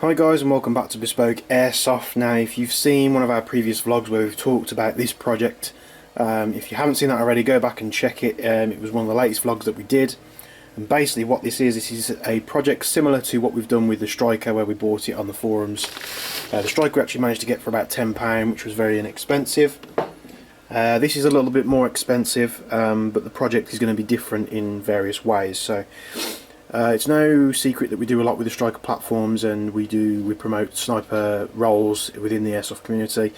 Hi guys, and welcome back to Bespoke Airsoft. Now, if you've seen one of our previous vlogs where we've talked about this project, if you haven't seen that already, go back and check it. It was one of the latest vlogs that we did, and basically what this is a project similar to what we've done with the Striker, where we bought it on the forums. The Striker we actually managed to get for about £10, which was very inexpensive. This is a little bit more expensive, but the project is going to be different in various ways. So it's no secret that we do a lot with the Striker platforms, and we promote sniper roles within the airsoft community.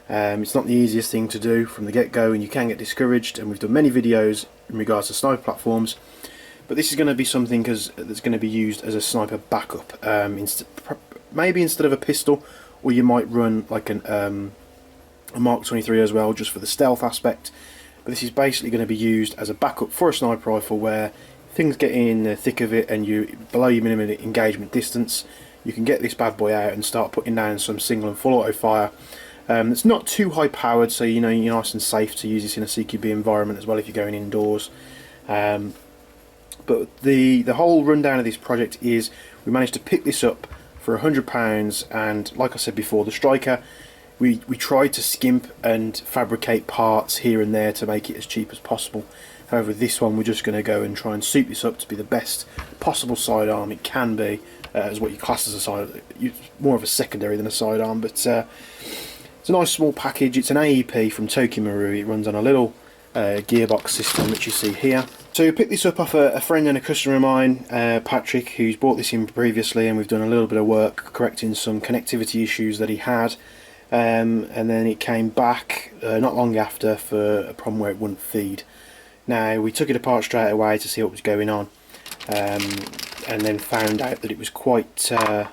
It's not the easiest thing to do from the get-go, and you can get discouraged, and we've done many videos in regards to sniper platforms, but this is going to be something that's going to be used as a sniper backup, maybe instead of a pistol, or you might run like a Mark 23 as well, just for the stealth aspect. But this is basically going to be used as a backup for a sniper rifle where things get in the thick of it and you're below your minimum engagement distance. You can get this bad boy out and start putting down some single and full auto fire. It's not too high powered, so you know you're nice and safe to use this in a CQB environment as well if you're going indoors. But the whole rundown of this project is we managed to pick this up for £100, and like I said before, the Striker, we tried to skimp and fabricate parts here and there to make it as cheap as possible. However, this one we're just going to go and try and soup this up to be the best possible sidearm it can be, as what you class as a side, more of a secondary than a sidearm. But it's a nice small package. It's an AEP from Tokyo Marui. It runs on a little gearbox system, which you see here. So we picked this up off a friend and a customer of mine, Patrick, who's bought this in previously, and we've done a little bit of work correcting some connectivity issues that he had. And then it came back not long after for a problem where it wouldn't feed. Now, we took it apart straight away to see what was going on, and then found out that it was quite a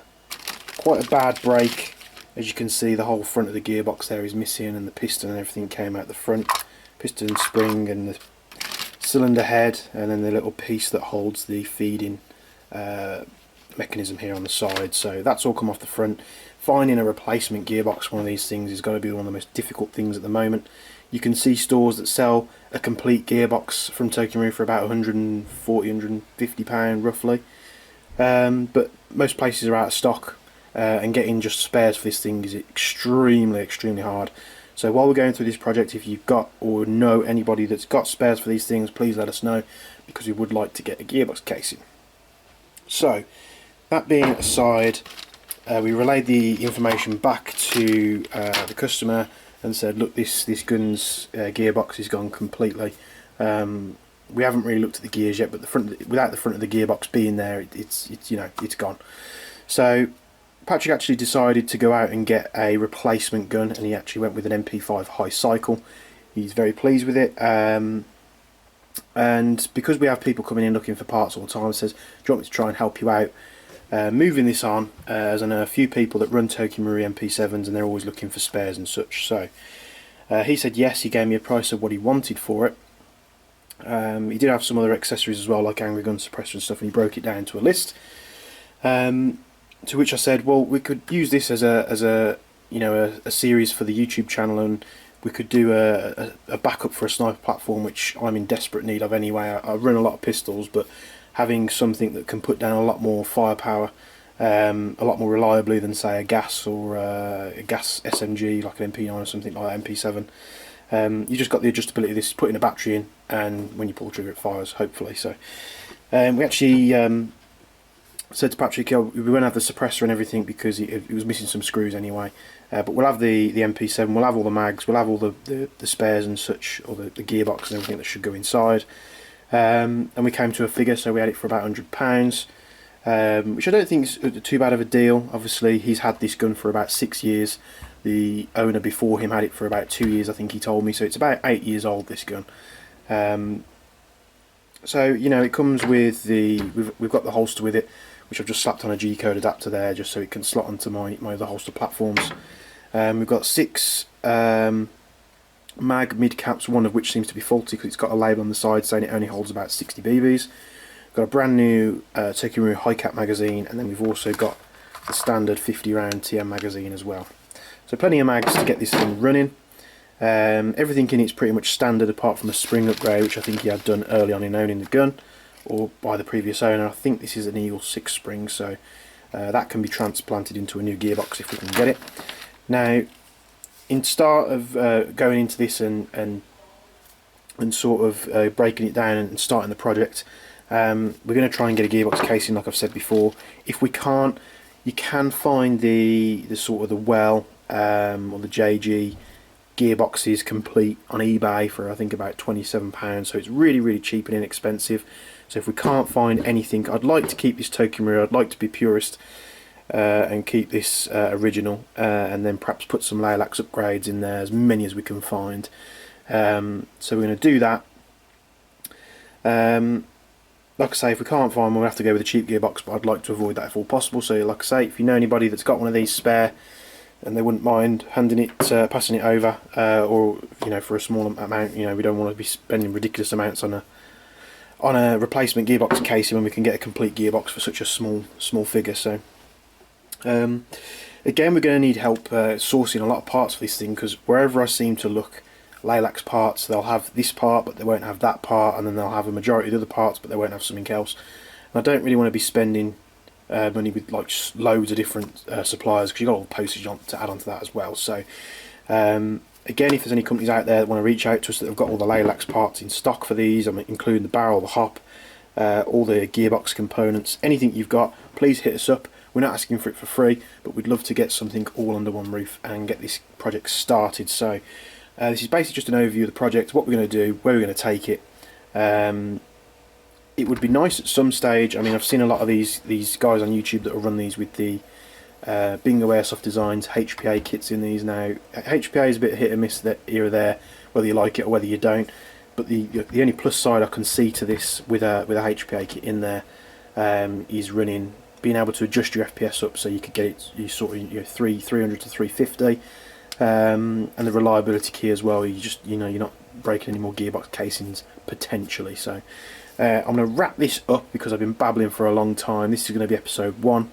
bad break. As you can see, the whole front of the gearbox there is missing, and the piston and everything came out the front. Piston spring and the cylinder head, and then the little piece that holds the feeding mechanism here on the side. So that's all come off the front. Finding a replacement gearbox for one of these things is going to be one of the most difficult things at the moment. You can see stores that sell a complete gearbox from Tokyo Marui for about £140, £150 roughly, but most places are out of stock, and getting just spares for this thing is extremely hard. So while we're going through this project, if you've got or know anybody that's got spares for these things, please let us know, because we would like to get a gearbox casing. So that being aside, we relayed the information back to the customer and said, look, this gun's gearbox is gone completely. We haven't really looked at the gears yet, but without the front of the gearbox being there, it's gone. So Patrick actually decided to go out and get a replacement gun, and he actually went with an MP5 high cycle. He's very pleased with it, and because we have people coming in looking for parts all the time, says, do you want me to try and help you out moving this on, as I know a few people that run Tokyo Marui MP7s and they're always looking for spares and such. So he said yes. He gave me a price of what he wanted for it. He did have some other accessories as well, like angry gun suppressor and stuff, and he broke it down to a list, to which I said, well, we could use this as a series for the YouTube channel, and we could do a backup for a sniper platform, which I'm in desperate need of anyway. I run a lot of pistols, but having something that can put down a lot more firepower, a lot more reliably than say a gas or a gas SMG like an MP9 or something like that, MP7. You just got the adjustability of this, putting a battery in, and when you pull the trigger it fires, hopefully. So we actually said to Patrick, we won't have the suppressor and everything because it was missing some screws anyway, but we'll have the MP7, we'll have all the mags, we'll have all the spares and such, or the gearbox and everything that should go inside. And we came to a figure, so we had it for about £100, which I don't think is too bad of a deal. Obviously, he's had this gun for about 6 years. The owner before him had it for about 2 years, I think he told me, so it's about 8 years old, this gun. So it comes with we've got the holster with it, which I've just slapped on a G-code adapter there, just so it can slot onto my other holster platforms. We've got 6 mag mid caps, one of which seems to be faulty because it's got a label on the side saying it only holds about 60 BBs. Got a brand new Tokyo Marui high cap magazine, and then we've also got the standard 50 round TM magazine as well. So plenty of mags to get this thing running. Everything in it's pretty much standard apart from a spring upgrade, which I think he had done early on in owning the gun, or by the previous owner. I think this is an Eagle 6 spring, so That can be transplanted into a new gearbox if we can get it. Now, in start of going into this and sort of breaking it down and starting the project, we're going to try and get a gearbox casing, like I've said before. If we can't, you can find the sort of the Well or the JG gearboxes complete on eBay for I think about £27, so it's really cheap and inexpensive. So if we can't find anything, I'd like to keep this Tokyo Marui, I'd like to be purist and keep this original, and then perhaps put some Lilacs upgrades in there, as many as we can find. So we're going to do that. Like I say, if we can't find one, we'll have to go with a cheap gearbox, but I'd like to avoid that if all possible. So like I say, if you know anybody that's got one of these spare and they wouldn't mind handing it, passing it over, or you know, for a small amount, you know, we don't want to be spending ridiculous amounts on a replacement gearbox casing when we can get a complete gearbox for such a small figure. So again, we're going to need help sourcing a lot of parts for this thing, because wherever I seem to look, Lilacs parts, they'll have this part but they won't have that part, and then they'll have a majority of the other parts but they won't have something else. And I don't really want to be spending money with like loads of different suppliers, because you've got all the postage on to add on to that as well. So again, if there's any companies out there that want to reach out to us that have got all the Lilacs parts in stock for these, I mean, including the barrel, the hop, all the gearbox components, anything you've got, please hit us up. We're not asking for it for free, but we'd love to get something all under one roof and get this project started. So this is basically just an overview of the project, what we're going to do, where we're going to take it. It would be nice at some stage. I mean, I've seen a lot of these guys on YouTube that will run these with the Bingo Airsoft Designs HPA kits in these now. HPA is a bit hit and miss that here or there, whether you like it or whether you don't. But the only plus side I can see to this with a HPA kit in there is being able to adjust your FPS up, so you could get it, you sort of 300 to 350. And the reliability key as well. You're not breaking any more gearbox casings potentially. So I'm going to wrap this up because I've been babbling for a long time. This is going to be episode 1.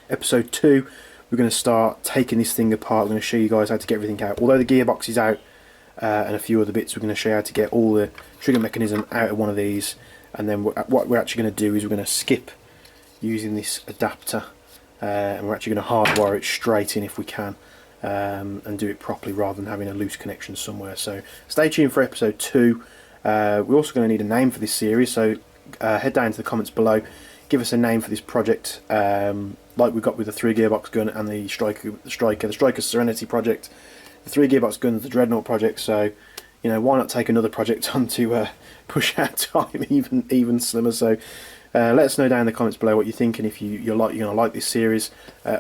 Episode 2, we're going to start taking this thing apart. I'm going to show you guys how to get everything out. Although the gearbox is out and a few other bits, we're going to show you how to get all the trigger mechanism out of one of these. And then what we're actually going to do is we're going to skip using this adapter, and we're actually going to hardwire it straight in if we can. And do it properly rather than having a loose connection somewhere. So stay tuned for episode 2. We're also going to need a name for this series, so head down to the comments below, give us a name for this project, like we got with the 3 gearbox gun and the Striker Serenity project, the 3 gearbox gun, the Dreadnought project. So why not take another project on to push our time even slimmer. So let us know down in the comments below what you think, and if you're going to like this series.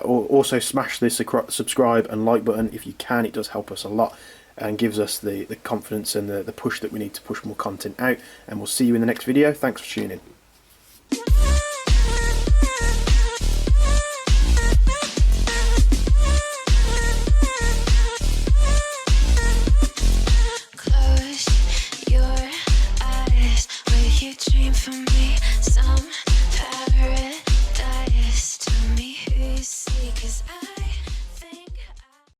Also smash the subscribe and like button if you can. It does help us a lot and gives us the confidence and the push that we need to push more content out. And we'll see you in the next video. Thanks for tuning in.